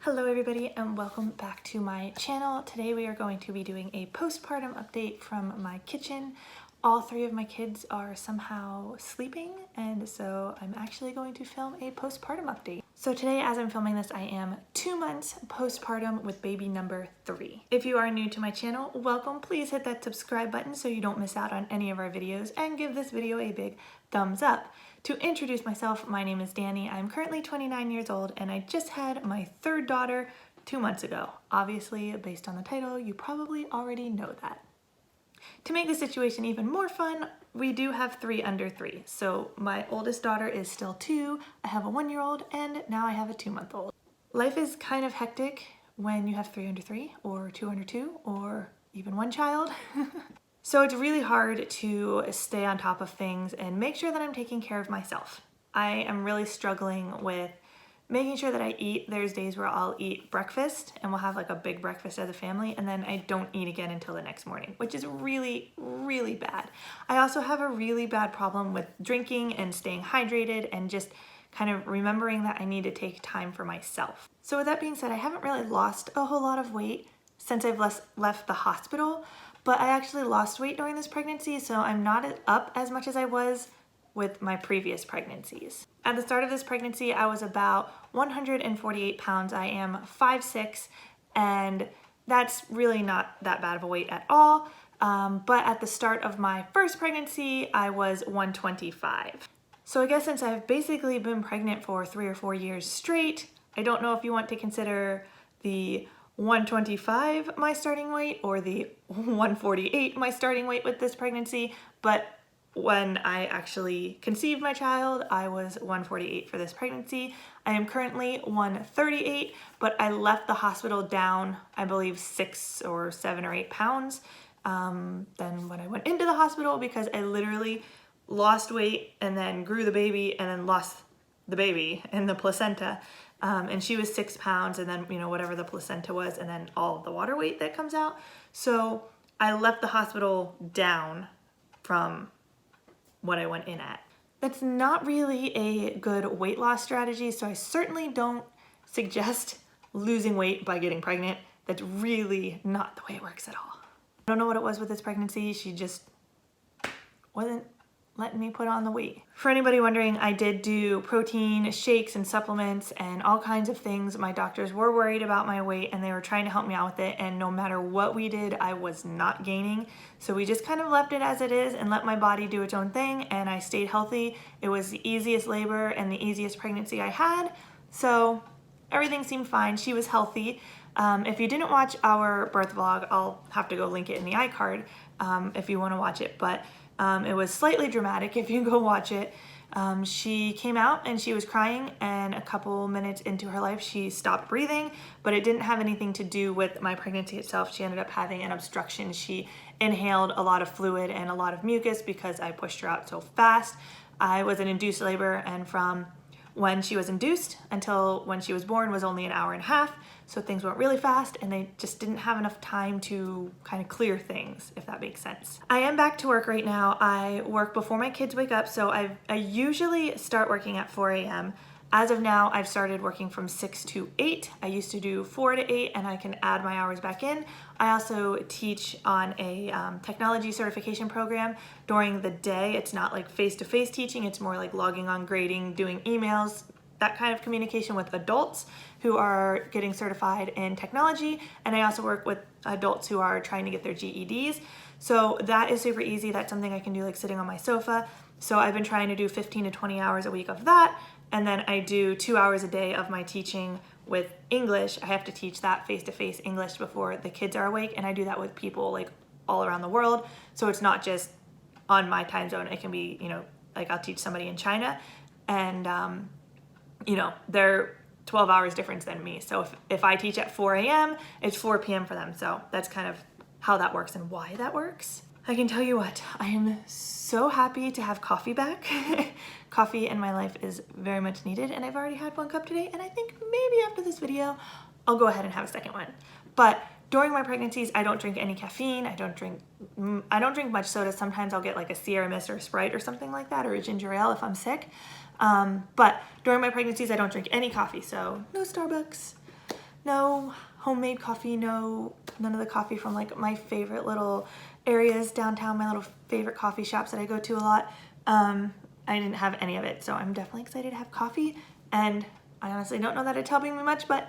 Hello everybody and welcome back to my channel. Today we are going to be doing a postpartum update from my kitchen. All three of my kids are somehow sleeping, and so I'm actually going to film a postpartum update. So today, as I'm filming this, I am 2 months postpartum with baby number 3. If you are new to my channel, welcome. Please hit that subscribe button so you don't miss out on any of our videos, and give this video a big thumbs up. To introduce myself, my name is Danny. I'm currently 29 years old and I just had my third daughter 2 months ago. Obviously, based on the title, you probably already know that. To make the situation even more fun, we do have 3 under 3. So my oldest daughter is still 2, I have a 1-year-old, and now I have a 2-month-old. Life is kind of hectic when you have 3 under 3, or 2 under 2, or even 1 child. So it's really hard to stay on top of things and make sure that I'm taking care of myself. I am really struggling with making sure that I eat. There's days where I'll eat breakfast and we'll have like a big breakfast as a family, and then I don't eat again until the next morning, which is really, really bad. I also have a really bad problem with drinking and staying hydrated and just kind of remembering that I need to take time for myself. So with that being said, I haven't really lost a whole lot of weight since I've left the hospital, but I actually lost weight during this pregnancy, so I'm not up as much as I was with my previous pregnancies. At the start of this pregnancy, I was about 148 pounds. I am 5'6", and that's really not that bad of a weight at all. But at the start of my first pregnancy, I was 125. So I guess since I've basically been pregnant for 3 or 4 years straight, I don't know if you want to consider the 125 my starting weight or the 148 my starting weight with this pregnancy, but when I actually conceived my child, I was 148 for this pregnancy. I am currently 138, but I left the hospital down, I believe 6 or 7 or 8 pounds than when I went into the hospital, because I literally lost weight and then grew the baby and then lost the baby and the placenta. And she was 6 pounds, and then, whatever the placenta was, and then all of the water weight that comes out. So I left the hospital down from what I went in at. That's not really a good weight loss strategy, so I certainly don't suggest losing weight by getting pregnant. That's really not the way it works at all. I don't know what it was with this pregnancy. She just wasn't letting me put on the weight. For anybody wondering, I did do protein shakes and supplements and all kinds of things. My doctors were worried about my weight and they were trying to help me out with it, and no matter what we did, I was not gaining. So we just kind of left it as it is and let my body do its own thing, and I stayed healthy. It was the easiest labor and the easiest pregnancy I had, so everything seemed fine. She was healthy. If you didn't watch our birth vlog, I'll have to go link it in the iCard if you want to watch it, but it was slightly dramatic if you go watch it. She came out and she was crying, and a couple minutes into her life she stopped breathing, but it didn't have anything to do with my pregnancy itself. She ended up having an obstruction. She inhaled a lot of fluid and a lot of mucus because I pushed her out so fast. I was in induced labor, and from when she was induced until when she was born was only an hour and a half. So things went really fast and they just didn't have enough time to kind of clear things, if that makes sense. I am back to work right now. I work before my kids wake up, so I usually start working at 4 a.m. As of now, I've started working from 6 to 8. I used to do 4 to 8, and I can add my hours back in. I also teach on a technology certification program during the day. It's not like face-to-face teaching. It's more like logging on, grading, doing emails, that kind of communication with adults who are getting certified in technology. And I also work with adults who are trying to get their GEDs. So that is super easy. That's something I can do like sitting on my sofa. So I've been trying to do 15 to 20 hours a week of that. And then I do 2 hours a day of my teaching with English. I have to teach that face-to-face English before the kids are awake. And I do that with people like all around the world. So it's not just on my time zone. It can be, like I'll teach somebody in China, and they're 12 hours difference than me. So if I teach at 4 a.m., it's 4 p.m. for them. So that's kind of how that works and why that works. I can tell you what, I am so happy to have coffee back. Coffee in my life is very much needed, and I've already had 1 cup today, and I think maybe after this video, I'll go ahead and have a second one. But during my pregnancies, I don't drink any caffeine. I don't drink much soda. Sometimes I'll get like a Sierra Mist or a Sprite or something like that, or a ginger ale if I'm sick. But during my pregnancies, I don't drink any coffee, so no Starbucks, no homemade coffee, none of the coffee from like my favorite little areas downtown, my little favorite coffee shops that I go to a lot. I didn't have any of it, so I'm definitely excited to have coffee, and I honestly don't know that it's helping me much, but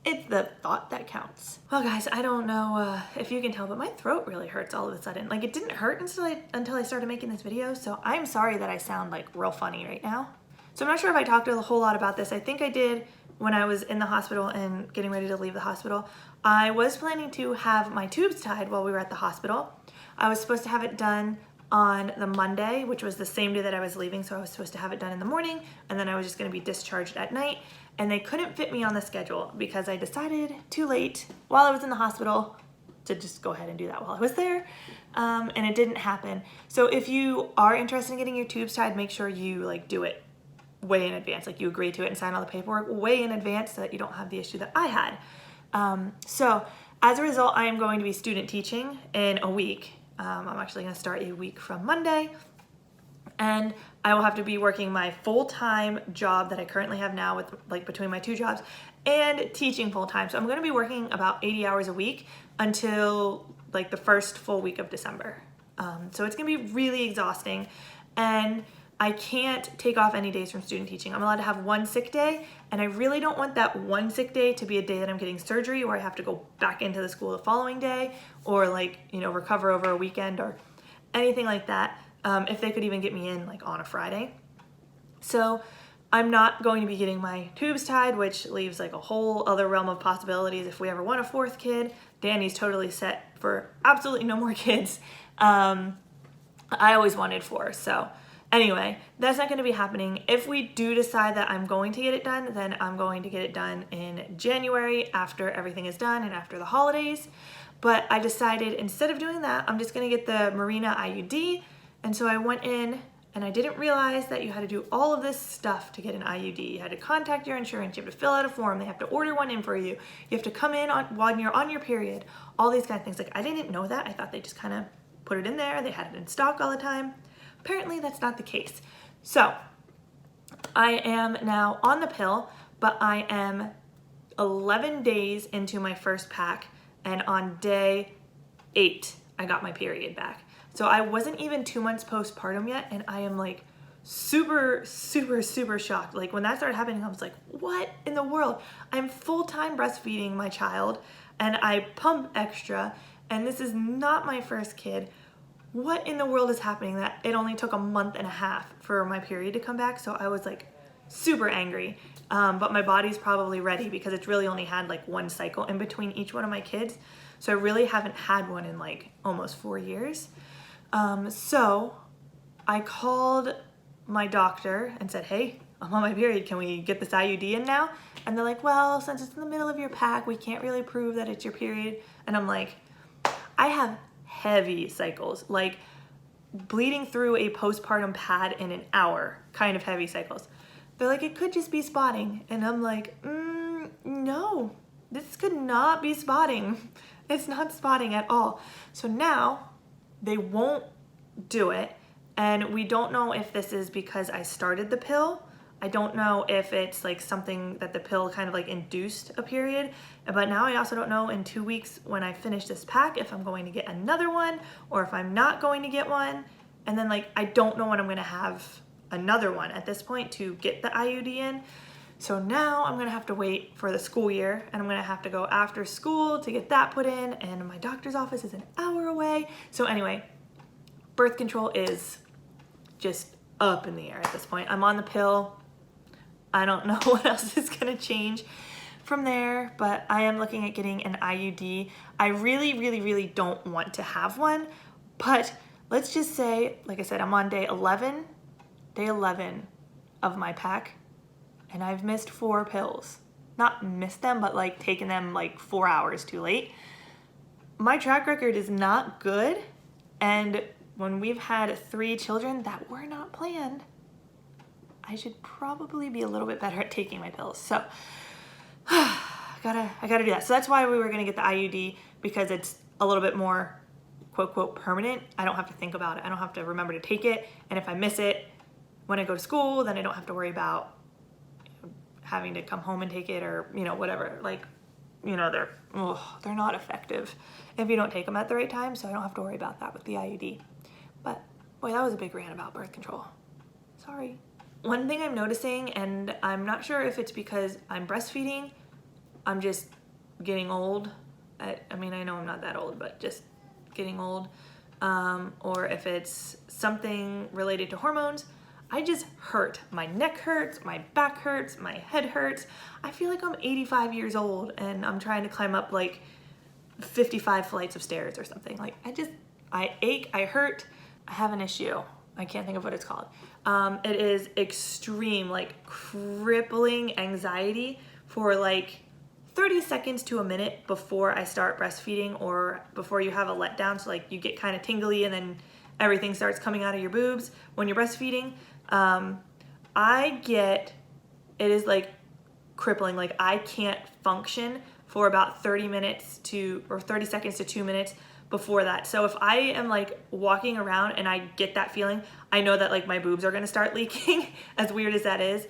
it's the thought that counts. Well guys, I don't know if you can tell, but my throat really hurts all of a sudden. Like, it didn't hurt until I started making this video, so I'm sorry that I sound like real funny right now. So I'm not sure if I talked a whole lot about this. I think I did when I was in the hospital and getting ready to leave the hospital. I was planning to have my tubes tied while we were at the hospital. I was supposed to have it done on the Monday, which was the same day that I was leaving, so I was supposed to have it done in the morning, and then I was just gonna be discharged at night, and they couldn't fit me on the schedule because I decided too late while I was in the hospital to just go ahead and do that while I was there, and it didn't happen. So if you are interested in getting your tubes tied, make sure you like do it way in advance, like you agree to it and sign all the paperwork way in advance so that you don't have the issue that I had. So as a result, I am going to be student teaching in a week. I'm actually going to start a week from Monday, and I will have to be working my full-time job that I currently have now with like between my two jobs and teaching full-time. So I'm going to be working about 80 hours a week until like the first full week of December. So it's going to be really exhausting, and I can't take off any days from student teaching. I'm allowed to have one sick day, and I really don't want that one sick day to be a day that I'm getting surgery or I have to go back into the school the following day, or like, you know, recover over a weekend or anything like that, if they could even get me in like on a Friday. So I'm not going to be getting my tubes tied, which leaves like a whole other realm of possibilities if we ever want a fourth kid. Danny's totally set for absolutely no more kids. I always wanted 4, so anyway, that's not going to be happening. If we do decide that I'm going to get it done, then I'm going to get it done in January after everything is done and after the holidays. But I decided instead of doing that, I'm just going to get the Marina IUD. And so I went in, and I didn't realize that you had to do all of this stuff to get an IUD. You had to contact your insurance, you have to fill out a form, they have to order one in for you, you have to come in when you're on your period, all these kind of things. Like, I didn't know that. I thought they just kind of put it in there, they had it in stock all the time. Apparently that's not the case. So I am now on the pill, but I am 11 days into my first pack, and on day 8, I got my period back. So I wasn't even 2 months postpartum yet, and I am like super, super, super shocked. Like, when that started happening, I was like, what in the world? I'm full-time breastfeeding my child, and I pump extra, and this is not my first kid. What in the world is happening that it only took a month and a half for my period to come back? So I was like super angry, but my body's probably ready because it's really only had like one cycle in between each one of my kids. So I really haven't had one in like almost 4 years. So I called my doctor and said, hey, I'm on my period. Can we get this IUD in now? And they're like, well, since it's in the middle of your pack, we can't really prove that it's your period. And I'm like, I have heavy cycles, like bleeding through a postpartum pad in an hour, kind of heavy cycles. They're like, it could just be spotting. And I'm like, no, this could not be spotting. It's not spotting at all. So now they won't do it. And we don't know if this is because I started the pill. I don't know if it's like something that the pill kind of like induced a period. But now I also don't know in 2 weeks when I finish this pack if I'm going to get another one or if I'm not going to get one. And then like, I don't know when I'm gonna have another one at this point to get the IUD in. So now I'm gonna have to wait for the school year, and I'm gonna have to go after school to get that put in, and my doctor's office is an hour away. So anyway, birth control is just up in the air at this point. I'm on the pill. I don't know what else is gonna change from there, but I am looking at getting an IUD. I really, really, really don't want to have one, but let's just say, like I said, I'm on day 11 of my pack, and I've missed 4 pills. Not missed them, but like taken them like 4 hours too late. My track record is not good, and when we've had 3 children that were not planned, I should probably be a little bit better at taking my pills. So I gotta do that. So that's why we were gonna get the IUD, because it's a little bit more quote, quote, permanent. I don't have to think about it. I don't have to remember to take it. And if I miss it when I go to school, then I don't have to worry about having to come home and take it, or, you know, whatever. Like, you know, they're not effective if you don't take them at the right time, so I don't have to worry about that with the IUD. But boy, that was a big rant about birth control. Sorry. One thing I'm noticing, and I'm not sure if it's because I'm breastfeeding, I'm just getting old. I mean, I know I'm not that old, but just getting old. Or if it's something related to hormones, I just hurt. My neck hurts, my back hurts, my head hurts. I feel like I'm 85 years old and I'm trying to climb up like 55 flights of stairs or something. Like I ache, I hurt, I have an issue. I can't think of what it's called. It is extreme, like crippling anxiety for like 30 seconds to a minute before I start breastfeeding or before you have a letdown. So like you get kind of tingly and then everything starts coming out of your boobs when you're breastfeeding. It is like crippling. Like I can't function for about 30 seconds to 2 minutes before that. So if I am like walking around and I get that feeling, I know that like my boobs are gonna start leaking, as weird as that is.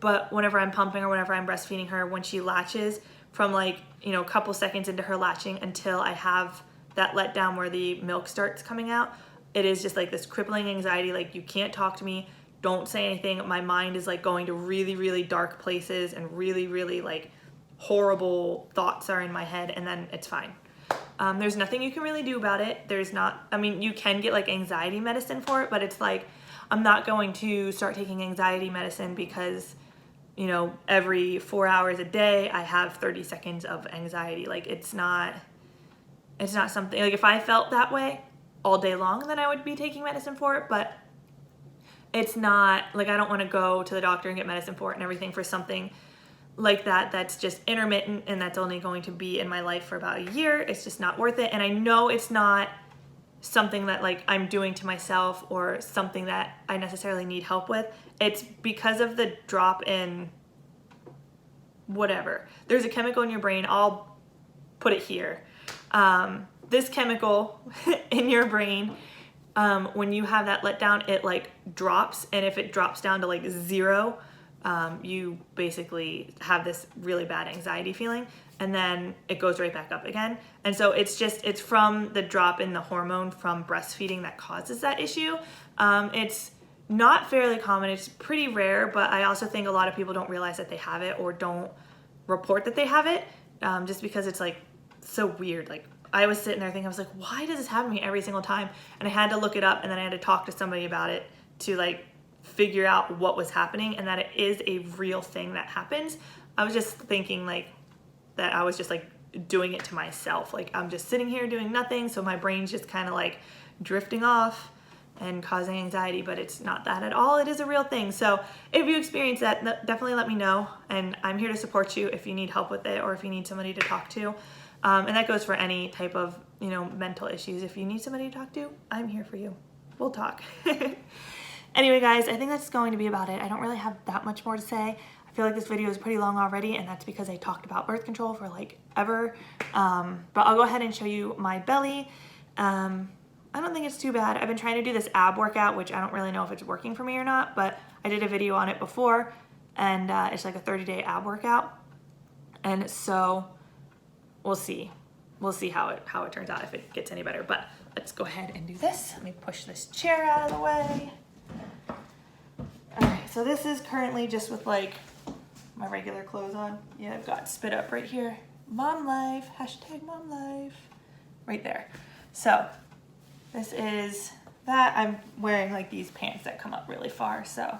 But whenever I'm pumping or whenever I'm breastfeeding her, when she latches, from like, you know, a couple seconds into her latching until I have that letdown where the milk starts coming out, it is just like this crippling anxiety. Like you can't talk to me, don't say anything. My mind is like going to really, really dark places and really, really like horrible thoughts are in my head, and then it's fine. There's nothing you can really do about it. You can get like anxiety medicine for it, but it's like, I'm not going to start taking anxiety medicine because, you know, every 4 hours a day I have 30 seconds of anxiety. Like it's not something, like if I felt that way all day long, then I would be taking medicine for it, but it's not like I don't want to go to the doctor and get medicine for it and everything for something like that that's just intermittent and that's only going to be in my life for about a year. It's just not worth it. And I know it's not something that like I'm doing to myself or something that I necessarily need help with. It's because of the drop in whatever. There's a chemical in your brain. I'll put it here. This chemical in your brain, when you have that letdown, it like drops. And if it drops down to like 0, you basically have this really bad anxiety feeling, and then it goes right back up again. And so it's from the drop in the hormone from breastfeeding that causes that issue. It's not fairly common. It's pretty rare, but I also think a lot of people don't realize that they have it or don't report that they have it, just because it's like so weird. Like I was sitting there thinking, I was like, why does this happen to me every single time? And I had to look it up, and then I had to talk to somebody about it to like figure out what was happening and that it is a real thing that happens. I was just thinking like that I was just like doing it to myself. Like I'm just sitting here doing nothing, so my brain's just kind of like drifting off and causing anxiety, but it's not that at all. It is a real thing. So if you experience that, definitely let me know, and I'm here to support you if you need help with it or if you need somebody to talk to. And that goes for any type of, you know, mental issues. If you need somebody to talk to, I'm here for you. We'll talk. Anyway, guys, I think that's going to be about it. I don't really have that much more to say. I feel like this video is pretty long already, and that's because I talked about birth control for like ever. But I'll go ahead and show you my belly. I don't think it's too bad. I've been trying to do this ab workout, which I don't really know if it's working for me or not, but I did a video on it before, and it's like a 30-day ab workout. And so we'll see. We'll see how it turns out, if it gets any better. But let's go ahead and do this. Let me push this chair out of the way. Alright, so this is currently just with like my regular clothes on. Yeah, I've got Spit Up right here. Mom life, hashtag mom life. Right there. So this is that. I'm wearing like these pants that come up really far, so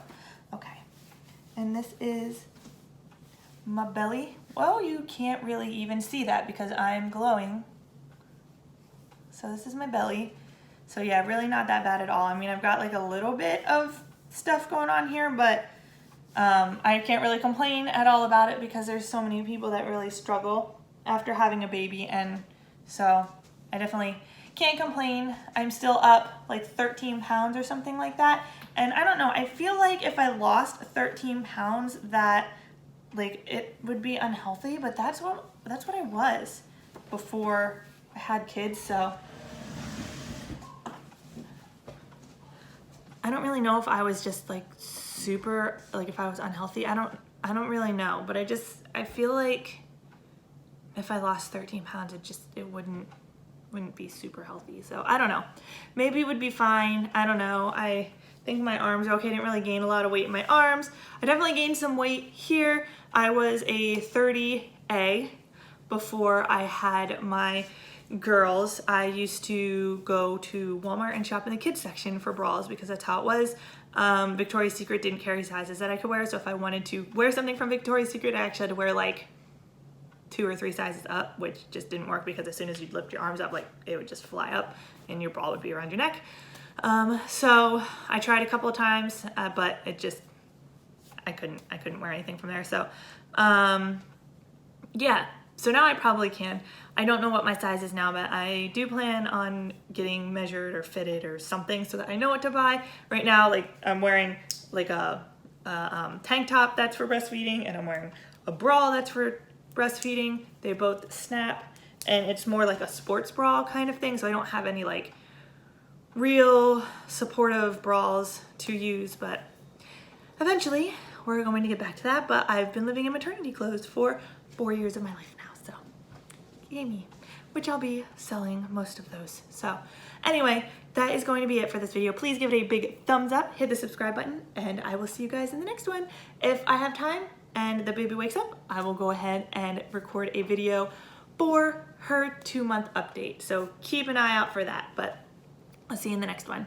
okay. And this is my belly. Well, you can't really even see that because I'm glowing. So this is my belly. So yeah, really not that bad at all. I mean, I've got like a little bit of stuff going on here, but I can't really complain at all about it because there's so many people that really struggle after having a baby, and so I definitely can't complain. I'm still up like 13 pounds or something like that, and I don't know, I feel like if I lost 13 pounds that like it would be unhealthy, but that's what I was before I had kids. So I don't really know if I was just like super, like if I was unhealthy. I don't really know, but I feel like if I lost 13 pounds, it wouldn't be super healthy. So I don't know, maybe it would be fine. I don't know. I think my arms are okay. I didn't really gain a lot of weight in my arms. I definitely gained some weight here. I was a 30A before I had my girls. I used to go to Walmart and shop in the kids section for bras because that's how it was. Victoria's Secret didn't carry sizes that I could wear, so if I wanted to wear something from Victoria's Secret, I actually had to wear like 2 or 3 sizes up, which just didn't work because as soon as you'd lift your arms up, like it would just fly up and your bra would be around your neck. So I tried a couple of times, but it just, I couldn't wear anything from there. So, yeah, so now I probably can. I don't know what my size is now, but I do plan on getting measured or fitted or something so that I know what to buy. Right now, like I'm wearing like a tank top that's for breastfeeding, and I'm wearing a bra that's for breastfeeding. They both snap, and it's more like a sports bra kind of thing, so I don't have any like real supportive bras to use, but eventually we're going to get back to that. But I've been living in maternity clothes for 4 years of my life now, so yay me, which I'll be selling most of those. So anyway, that is going to be it for this video. Please give it a big thumbs up, hit the subscribe button, and I will see you guys in the next one. If I have time and the baby wakes up, I will go ahead and record a video for her 2-month update. So keep an eye out for that, but I'll see you in the next one.